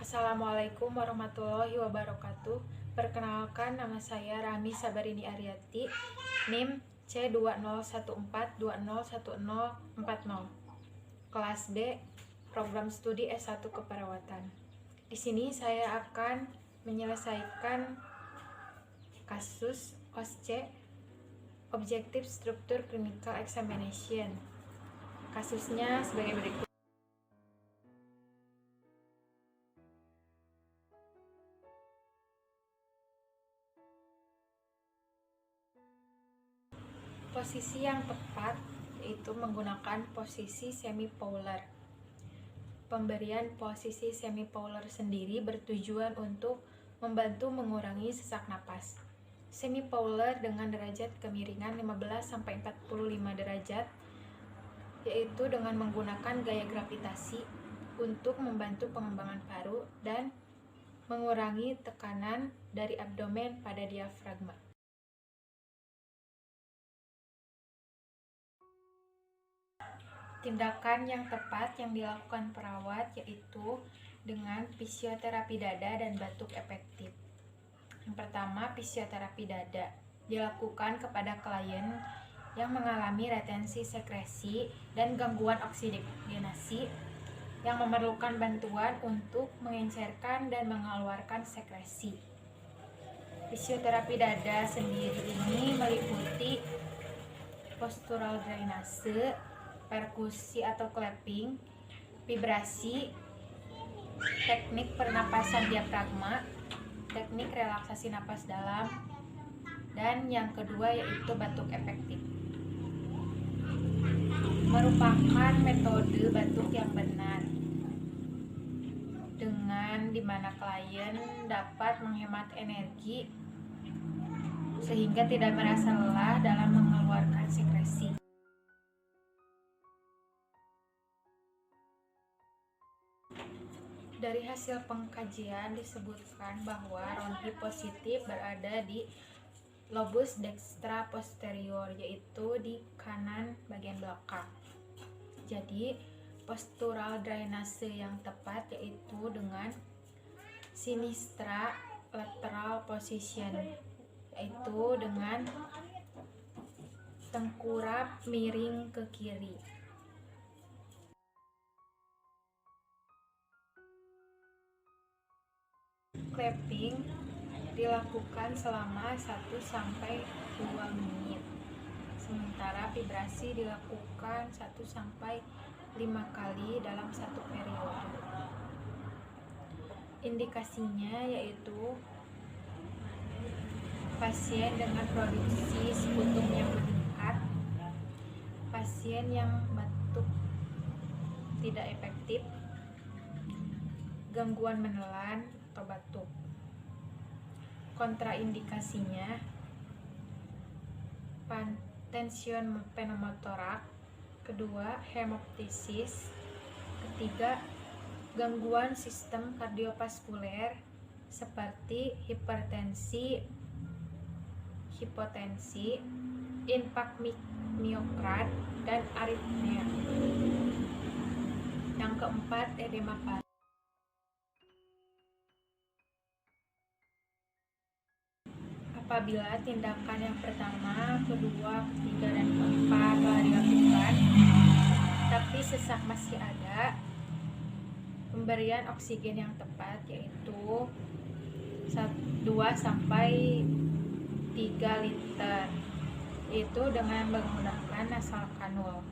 Assalamualaikum warahmatullahi wabarakatuh. Perkenalkan, nama saya Rami Sabarini Aryati, NIM C2014201040, kelas B, program studi S1 Keperawatan. Di sini saya akan menyelesaikan kasus OSCE, Objective Structure Clinical Examination. Kasusnya sebagai berikut. Posisi yang tepat yaitu menggunakan posisi semi-polar. Pemberian posisi semi-polar sendiri bertujuan untuk membantu mengurangi sesak napas. Semi-polar dengan derajat kemiringan 15-45 derajat, yaitu dengan menggunakan gaya gravitasi untuk membantu pengembangan paru dan mengurangi tekanan dari abdomen pada diafragma. Tindakan yang tepat yang dilakukan perawat yaitu dengan fisioterapi dada dan batuk efektif. Yang pertama, fisioterapi dada dilakukan kepada klien yang mengalami retensi sekresi dan gangguan oksigenasi yang memerlukan bantuan untuk mengencerkan dan mengeluarkan sekresi. Fisioterapi dada sendiri ini meliputi postural drainase, perkusi atau clapping, vibrasi, teknik pernapasan diafragma, teknik relaksasi napas dalam, dan yang kedua yaitu batuk efektif. Merupakan metode batuk yang benar, dengan dimana klien dapat menghemat energi sehingga tidak merasa lelah dalam mengeluarkan sekresi. Dari hasil pengkajian disebutkan bahwa ronhi positif berada di lobus dextra posterior, yaitu di kanan bagian belakang. Jadi postural drainase yang tepat yaitu dengan sinistra lateral position, yaitu dengan tengkurap miring ke kiri. Clapping dilakukan selama 1-2 menit. Sementara vibrasi dilakukan 1-5 kali dalam satu periode. Indikasinya yaitu pasien dengan produksi sputum yang meningkat, pasien yang batuk tidak efektif, gangguan menelan atau batuk. Kontraindikasinya tension pneumotorak, kedua hemoptysis, ketiga gangguan sistem kardiovaskuler seperti hipertensi, hipotensi, infark miokard, dan aritmia. Yang keempat, edema paru. Apabila tindakan yang pertama, kedua, ketiga, dan keempat telah dilakukan, tapi sesak masih ada, pemberian oksigen yang tepat yaitu 2-3 liter, yaitu dengan menggunakan nasal kanul.